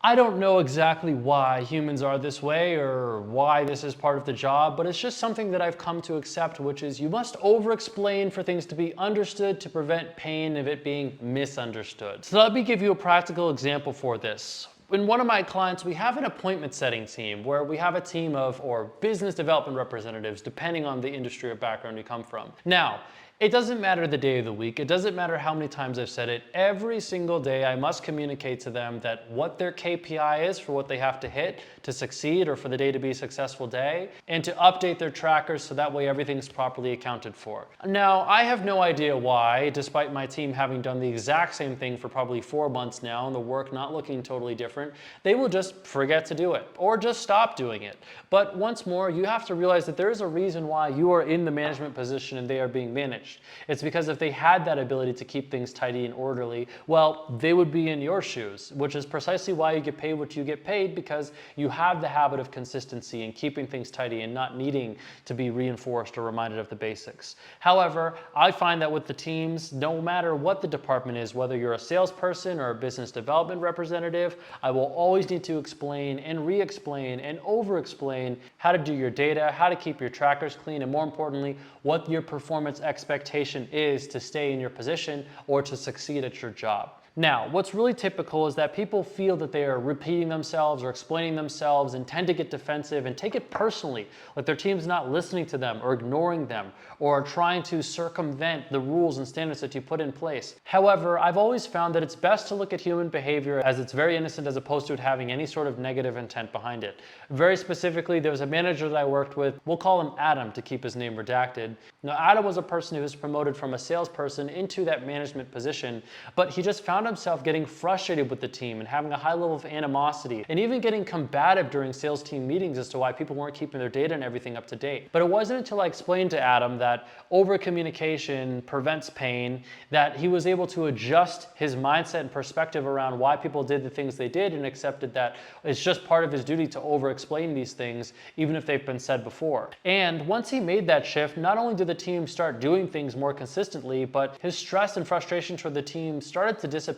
I don't know exactly why humans are this way or why this is part of the job, but it's just something that I've come to accept, which is you must over-explain for things to be understood to prevent pain of it being misunderstood. So let me give you a practical example for this. In one of my clients, we have an appointment setting team where we have a team of, or business development representatives, depending on the industry or background you come from. Now, it doesn't matter the day of the week, it doesn't matter how many times I've said it, every single day I must communicate to them that what their KPI is for what they have to hit to succeed or for the day to be a successful day, and to update their trackers so that way everything's properly accounted for. Now, I have no idea why, despite my team having done the exact same thing for probably 4 months now and the work not looking totally different, they will just forget to do it or just stop doing it. But once more, you have to realize that there is a reason why you are in the management position and they are being managed. It's because if they had that ability to keep things tidy and orderly, well, they would be in your shoes, which is precisely why you get paid what you get paid, because you have the habit of consistency and keeping things tidy and not needing to be reinforced or reminded of the basics. However, I find that with the teams, no matter what the department is, whether you're a salesperson or a business development representative, I will always need to explain and re-explain and over-explain how to do your data, how to keep your trackers clean, and more importantly, what your performance expectation is to stay in your position or to succeed at your job. Now, what's really typical is that people feel that they are repeating themselves or explaining themselves and tend to get defensive and take it personally, like their team's not listening to them or ignoring them or trying to circumvent the rules and standards that you put in place. However, I've always found that it's best to look at human behavior as it's very innocent as opposed to it having any sort of negative intent behind it. Very specifically, there was a manager that I worked with, we'll call him Adam to keep his name redacted. Now, Adam was a person who was promoted from a salesperson into that management position, but he just found himself getting frustrated with the team and having a high level of animosity and even getting combative during sales team meetings as to why people weren't keeping their data and everything up to date. But it wasn't until I explained to Adam that over communication prevents pain, that he was able to adjust his mindset and perspective around why people did the things they did and accepted that it's just part of his duty to over explain these things even if they've been said before. And once he made that shift, not only did the team start doing things more consistently, but his stress and frustration for the team started to dissipate,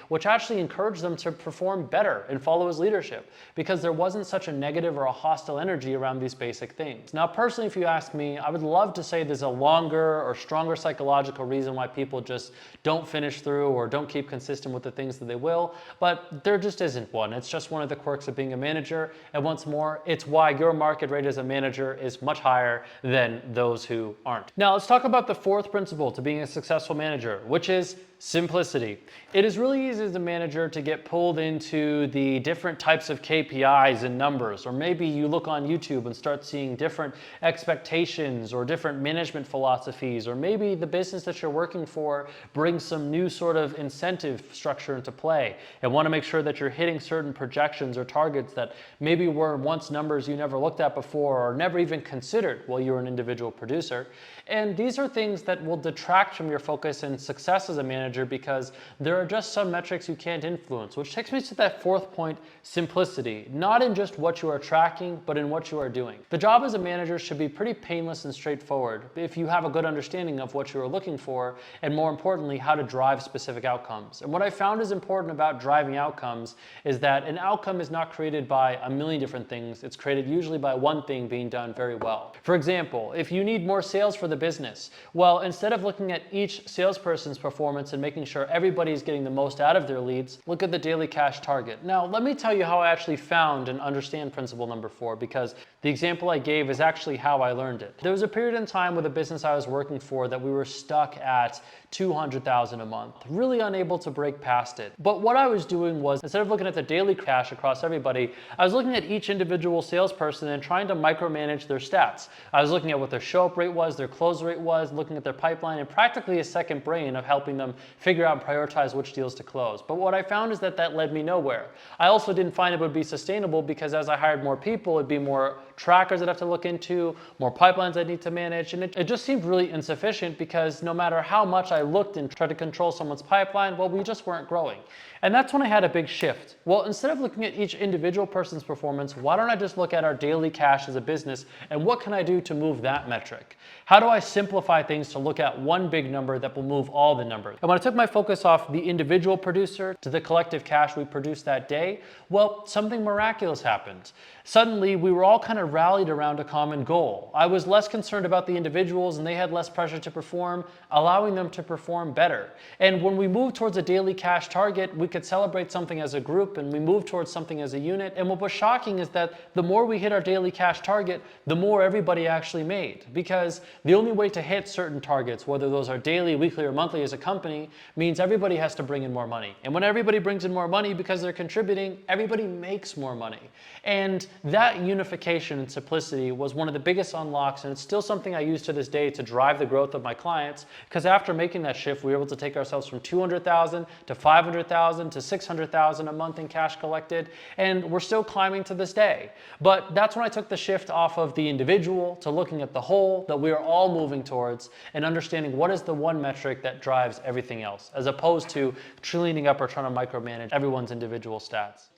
which actually encouraged them to perform better and follow his leadership because there wasn't such a negative or a hostile energy around these basic things. Now, personally, if you ask me, I would love to say there's a longer or stronger psychological reason why people just don't finish through or don't keep consistent with the things that they will, but there just isn't one. It's just one of the quirks of being a manager, and once more, it's why your market rate as a manager is much higher than those who aren't. Now, let's talk about the fourth principle to being a successful manager, which is simplicity. It is really easy as a manager to get pulled into the different types of KPIs and numbers, or maybe you look on YouTube and start seeing different expectations or different management philosophies, or maybe the business that you're working for brings some new sort of incentive structure into play and want to make sure that you're hitting certain projections or targets that maybe were once numbers you never looked at before or never even considered while you were an individual producer. And these are things that will detract from your focus and success as a manager because there are just some metrics you can't influence, which takes me to that fourth point, simplicity. Not in just what you are tracking, but in what you are doing. The job as a manager should be pretty painless and straightforward if you have a good understanding of what you are looking for and, more importantly, how to drive specific outcomes. And what I found is important about driving outcomes is that an outcome is not created by a million different things. It's created usually by one thing being done very well. For example, if you need more sales for the business, well, instead of looking at each salesperson's performance and making sure everybody's getting the most out of their leads, look at the daily cash target. Now, let me tell you how I actually found and understand principle number 4, because the example I gave is actually how I learned it. There was a period in time with a business I was working for that we were stuck at $200,000 a month, really unable to break past it. But what I was doing was, instead of looking at the daily cash across everybody, I was looking at each individual salesperson and trying to micromanage their stats. I was looking at what their show-up rate was, their close rate was, looking at their pipeline, and practically a second brain of helping them figure out and prioritize which deals to close. But what I found is that that led me nowhere. I also didn't find it would be sustainable because as I hired more people, it'd be more trackers I'd have to look into, more pipelines I'd need to manage, and it just seemed really insufficient because no matter how much I looked and tried to control someone's pipeline, well, we just weren't growing. And that's when I had a big shift. Well, instead of looking at each individual person's performance, why don't I just look at our daily cash as a business and what can I do to move that metric? How do I simplify things to look at one big number that will move all the numbers? And when when I took my focus off the individual producer to the collective cash we produced that day, well, something miraculous happened. Suddenly, we were all kind of rallied around a common goal. I was less concerned about the individuals and they had less pressure to perform, allowing them to perform better. And when we moved towards a daily cash target, we could celebrate something as a group and we moved towards something as a unit. And what was shocking is that the more we hit our daily cash target, the more everybody actually made. Because the only way to hit certain targets, whether those are daily, weekly, or monthly as a company, means everybody has to bring in more money. And when everybody brings in more money because they're contributing, everybody makes more money. And that unification and simplicity was one of the biggest unlocks, and it's still something I use to this day to drive the growth of my clients, because after making that shift, we were able to take ourselves from 200,000 to 500,000 to 600,000 a month in cash collected, and we're still climbing to this day. But that's when I took the shift off of the individual to looking at the whole that we are all moving towards and understanding what is the one metric that drives everything else, as opposed to cleaning up or trying to micromanage everyone's individual stats.